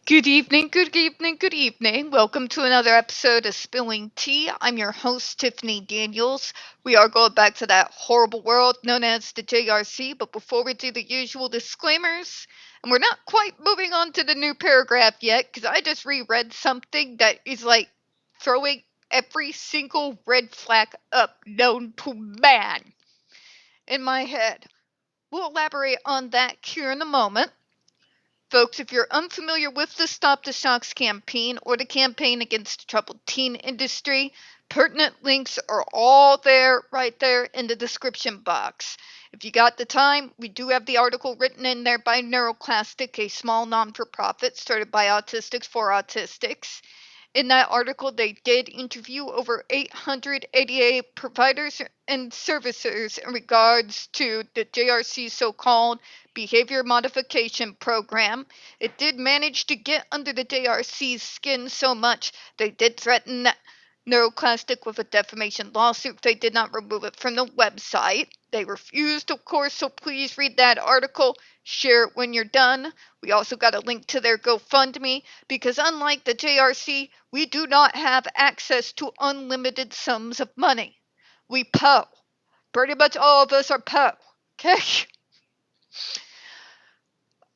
Good evening, good evening, good evening. Welcome to another episode of Spilling Tea. I'm your host, Tiffany Daniels. We are going back to that horrible world known as the JRC, but before we do the usual disclaimers, and we're not quite moving on to the new paragraph yet, because I just reread something that is like throwing every single red flag up known to man in my head. We'll elaborate on that here in a moment. Folks, if you're unfamiliar with the Stop the Shocks campaign or the campaign against the troubled teen industry, pertinent links are all there, right there in the description box. If you got the time, we do have the article written in there by Neuroclastic, a small non-for-profit started by autistics for autistics. In that article, they did interview over 800 ADA providers and servicers in regards to the JRC's so-called behavior modification program. It did manage to get under the JRC's skin so much they did threaten Neuroclastic with a defamation lawsuit. They did not remove it from the website. They refused, of course, so please read that article. Share it when you're done. We also got a link to their GoFundMe because, unlike the JRC, we do not have access to unlimited sums of money. We PO. Pretty much all of us are PO. Okay?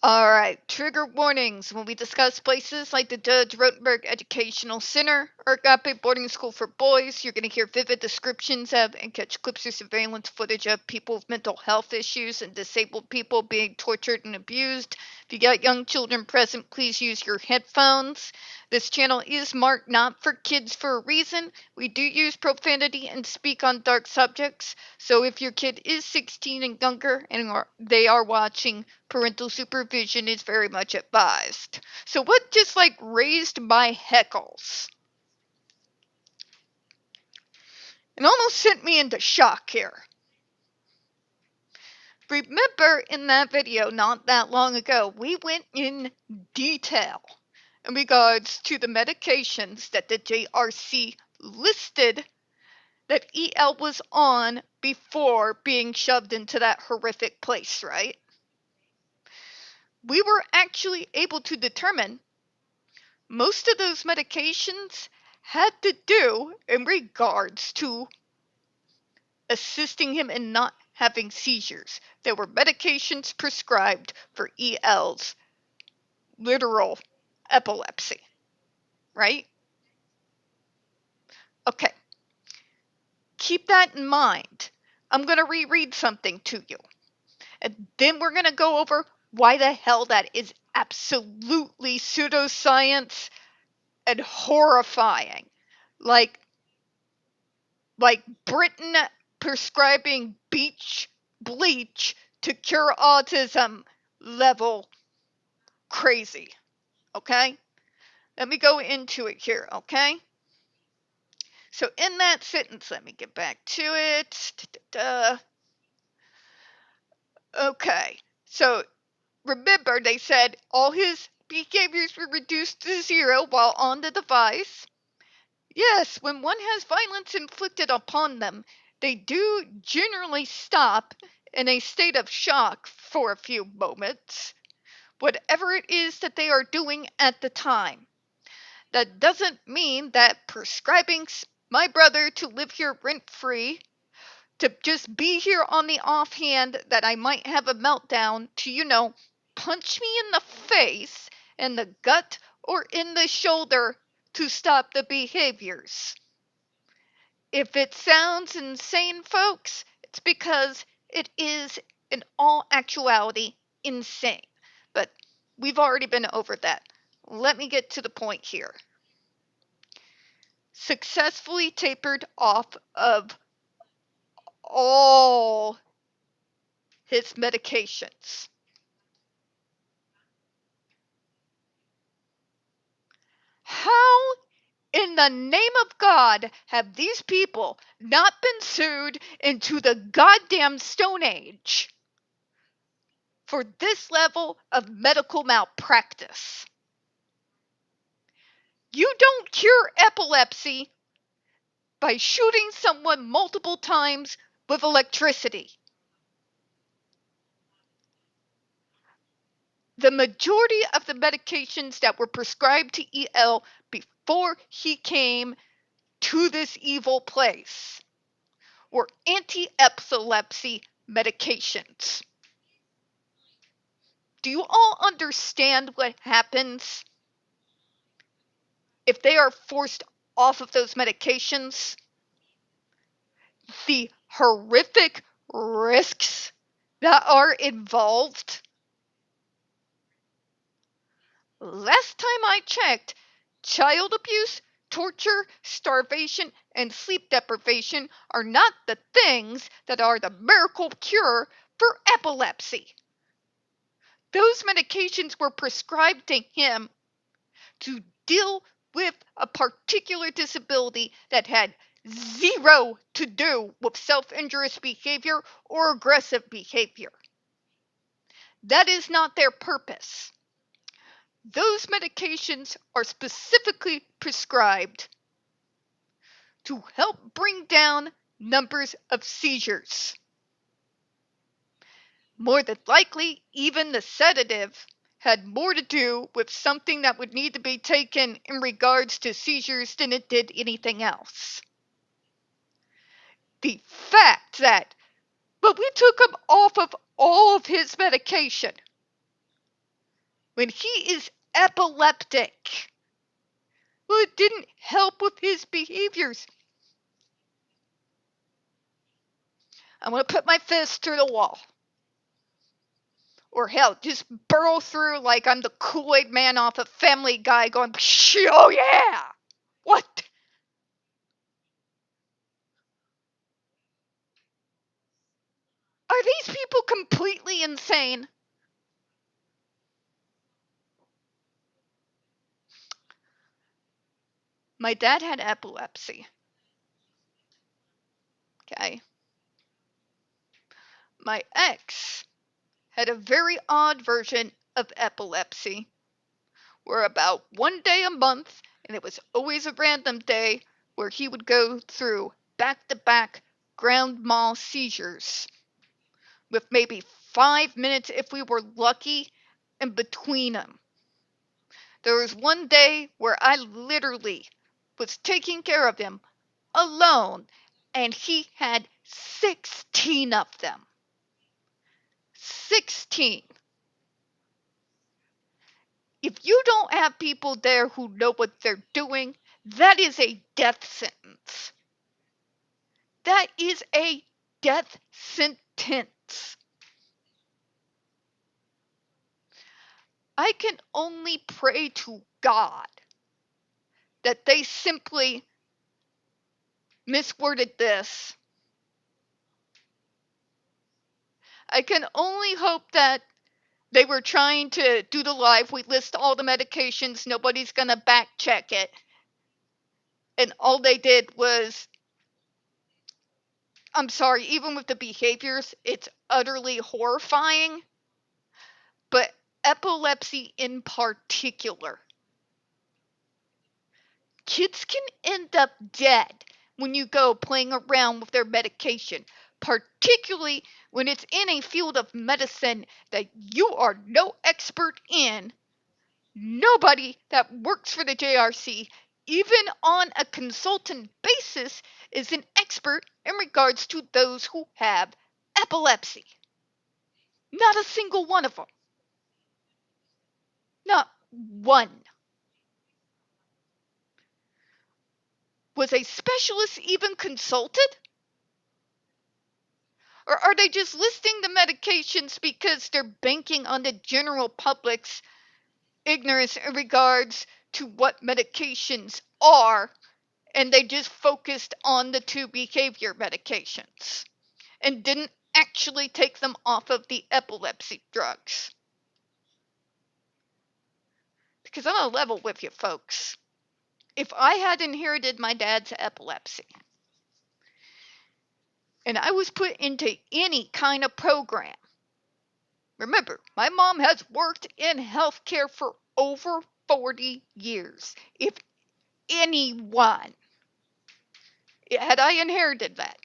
Alright, trigger warnings. When we discuss places like the Judge Rotenberg Educational Center or Agape Boarding School for Boys, you're going to hear vivid descriptions of and catch clips or surveillance footage of people with mental health issues and disabled people being tortured and abused. If you got young children present, please use your headphones. This channel is marked not for kids for a reason. We do use profanity and speak on dark subjects, so if your kid is 16 and younger and they are watching, parental supervision is very much advised. So what just raised my heckles and almost sent me into shock here? Remember in that video not that long ago, we went in detail in regards to the medications that the JRC listed that EL was on before being shoved into that horrific place, right? We were actually able to determine most of those medications had to do in regards to assisting him in not having seizures. There were medications prescribed for EL's literal epilepsy, right? Okay, keep that in mind. I'm going to reread something to you, and then we're going to go over why the hell that is absolutely pseudoscience and horrifying. Like Britain prescribing beach bleach to cure autism level crazy. Okay? Let me go into it here, okay? So in that sentence, let me get back to it. Okay. So remember, they said all his behaviors were reduced to zero while on the device. Yes, when one has violence inflicted upon them, they do generally stop in a state of shock for a few moments, whatever it is that they are doing at the time. That doesn't mean that prescribing my brother to live here rent free, to just be here on the offhand that I might have a meltdown, to, punch me in the face, in the gut, or in the shoulder to stop the behaviors. If it sounds insane, folks, it's because it is, in all actuality, insane. But we've already been over that. Let me get to the point here. Successfully tapered off of all his medications. How in the name of God have these people not been sued into the goddamn Stone Age for this level of medical malpractice? You don't cure epilepsy by shooting someone multiple times with electricity. the majority of the medications that were prescribed to EL before he came to this evil place were anti-epilepsy medications. Do you all understand what happens if they are forced off of those medications? The horrific risks that are involved? Last time I checked, child abuse, torture, starvation, and sleep deprivation are not the things that are the miracle cure for epilepsy. Those medications were prescribed to him to deal with a particular disability that had zero to do with self-injurious behavior or aggressive behavior. That is not their purpose. Those medications are specifically prescribed to help bring down numbers of seizures. More than likely, even the sedative had more to do with something that would need to be taken in regards to seizures than it did anything else. The fact that, but we took him off of all of his medication when he is epileptic. Well, it didn't help with his behaviors. I'm going to put my fist through the wall. Or hell, just burrow through like I'm the Kool-Aid man off of Family Guy going, oh yeah! What? Are these people completely insane? My dad had epilepsy. Okay. My ex had a very odd version of epilepsy, where about one day a month, and it was always a random day, where he would go through back-to-back grand mal seizures with maybe 5 minutes if we were lucky in between them. There was one day where I literally was taking care of him alone, and he had 16 of them. 16. If you don't have people there who know what they're doing, that is a death sentence. That is a death sentence. I can only pray to God that they simply misworded this. I can only hope that they were trying to do the live. We list all the medications. Nobody's going to back check it. And all they did was, I'm sorry, even with the behaviors, it's utterly horrifying. But epilepsy in particular, kids can end up dead when you go playing around with their medication, particularly when it's in a field of medicine that you are no expert in. Nobody that works for the JRC, even on a consultant basis, is an expert in regards to those who have epilepsy. Not a single one of them. Not one. Was a specialist even consulted? Or are they just listing the medications because they're banking on the general public's ignorance in regards to what medications are, and they just focused on the two behavior medications and didn't actually take them off of the epilepsy drugs? Because I'm going to level with you folks. If I had inherited my dad's epilepsy and I was put into any kind of program, remember, my mom has worked in healthcare for over 40 years. If anyone, had I inherited that,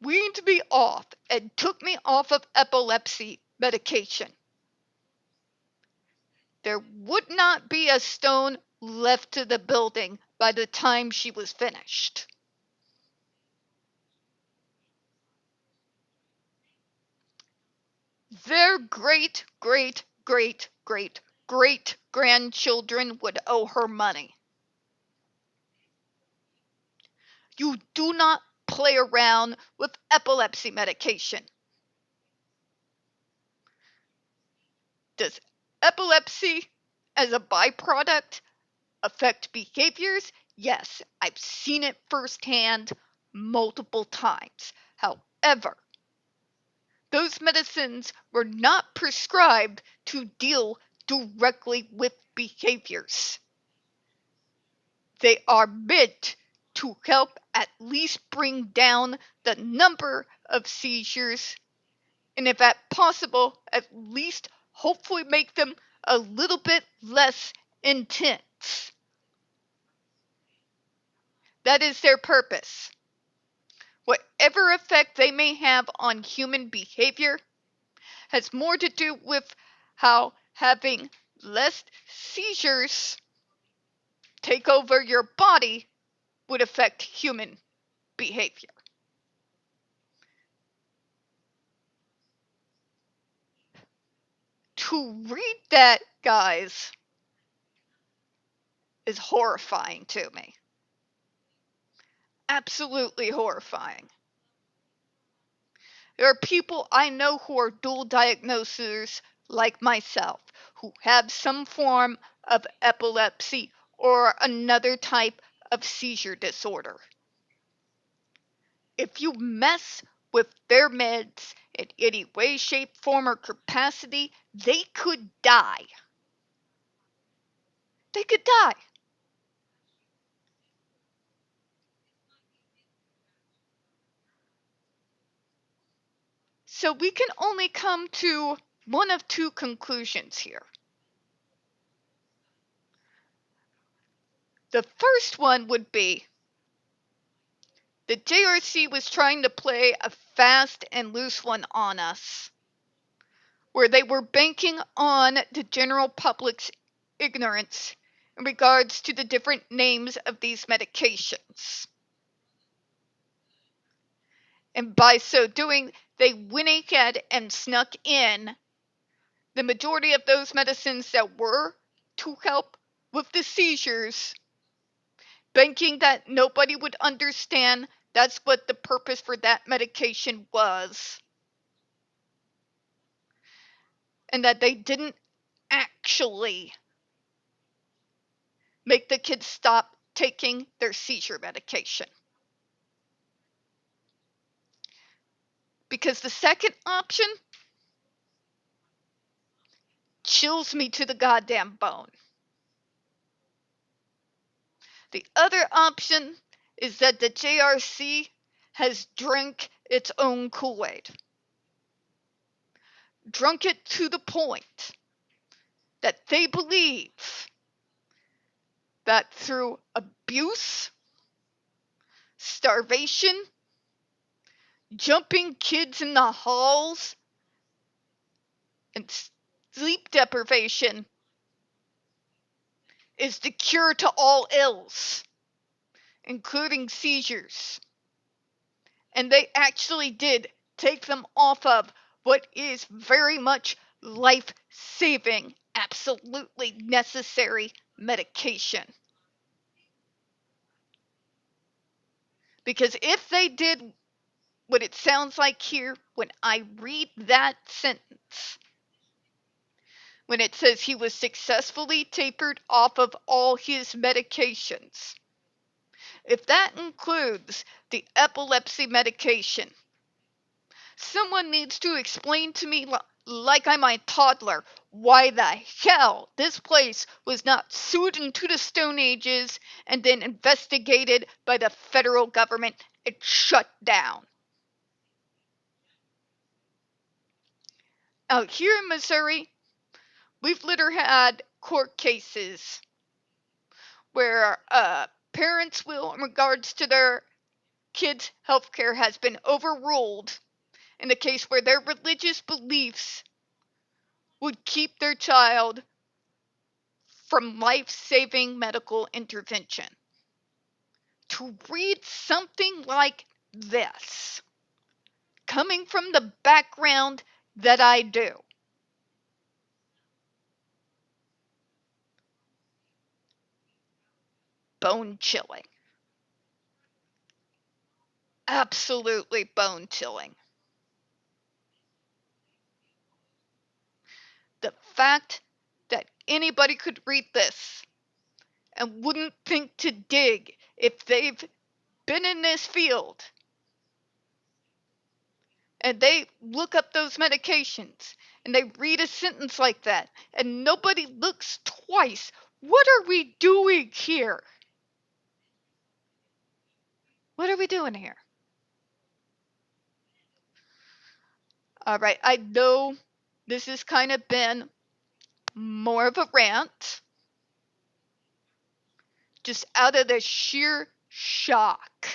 weaned me off and took me off of epilepsy medication. There would not be a stone left to the building by the time she was finished. Their great, great, great, great, great grandchildren would owe her money. You do not play around with epilepsy medication. Does epilepsy as a byproduct affect behaviors? Yes, I've seen it firsthand multiple times. However, those medicines were not prescribed to deal directly with behaviors. They are meant to help at least bring down the number of seizures, and if at possible, at least hopefully make them a little bit less intense. That is their purpose. Whatever effect they may have on human behavior has more to do with how having less seizures take over your body would affect human behavior. To read that, guys, is horrifying to me. Absolutely horrifying. There are people I know who are dual diagnosers like myself, who have some form of epilepsy or another type of seizure disorder. If you mess with their meds in any way, shape, form, or capacity, they could die. They could die. So we can only come to one of two conclusions here. The first one would be the JRC was trying to play a fast and loose one on us, where they were banking on the general public's ignorance in regards to the different names of these medications. And by so doing, they went ahead and snuck in the majority of those medicines that were to help with the seizures, banking that nobody would understand that's what the purpose for that medication was, and that they didn't actually make the kids stop taking their seizure medication. Because the second option chills me to the goddamn bone. The other option is that the JRC has drank its own Kool-Aid. Drunk it to the point that they believe that through abuse, starvation, jumping kids in the halls, and sleep deprivation is the cure to all ills, including seizures. And they actually did take them off of what is very much life-saving, absolutely necessary medication. Because if they did what it sounds like here when I read that sentence, when it says he was successfully tapered off of all his medications, if that includes the epilepsy medication, someone needs to explain to me, like I'm a toddler, why the hell this place was not sued into the Stone Ages and then investigated by the federal government and shut down. Out here in Missouri, we've literally had court cases where parents' will in regards to their kids' health care has been overruled in the case where their religious beliefs would keep their child from life-saving medical intervention. To read something like this, coming from the background that I do, bone chilling. Absolutely bone chilling. The fact that anybody could read this and wouldn't think to dig if they've been in this field and they look up those medications and they read a sentence like that and nobody looks twice. What are we doing here? What are we doing here? All right, I know this has kind of been more of a rant, just out of the sheer shock.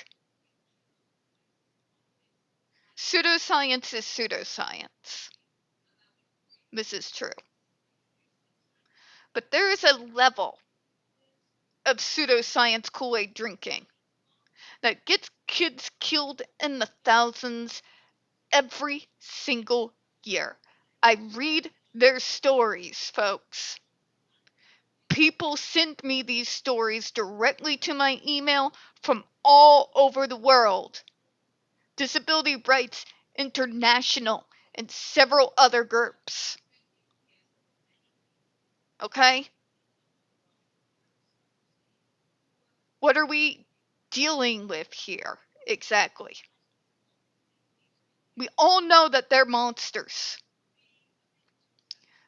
Pseudoscience is pseudoscience. This is true. But there is a level of pseudoscience Kool-Aid drinking that gets kids killed in the thousands every single year. I read their stories, folks. People send me these stories directly to my email from all over the world. Disability Rights International and several other groups. Okay? What are we dealing with here exactly? We all know that they're monsters.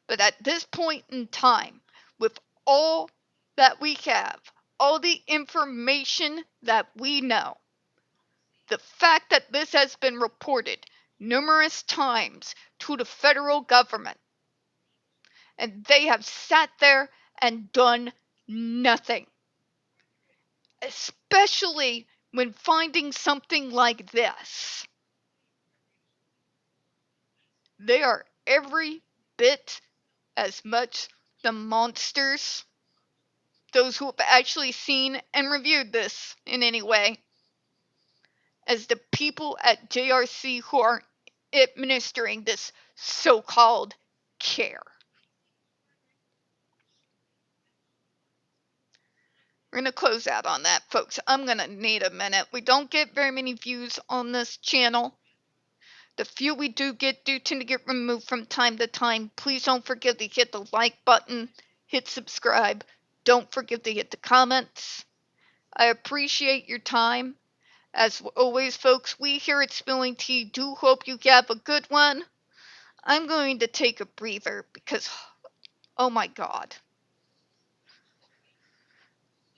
But at this point in time, with all that we have, all the information that we know, the fact that this has been reported numerous times to the federal government, and they have sat there and done nothing, especially when finding something like this. They are every bit as much the monsters, those who have actually seen and reviewed this in any way, as the people at JRC who are administering this so-called care. We're going to close out on that, folks. I'm going to need a minute. We don't get very many views on this channel. The few we do tend to get removed from time to time. Please don't forget to hit the like button, hit subscribe. Don't forget to hit the comments. I appreciate your time. As always, folks, we here at Spilling Tea do hope you have a good one. I'm going to take a breather because, oh my God.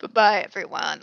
Bye-bye, everyone.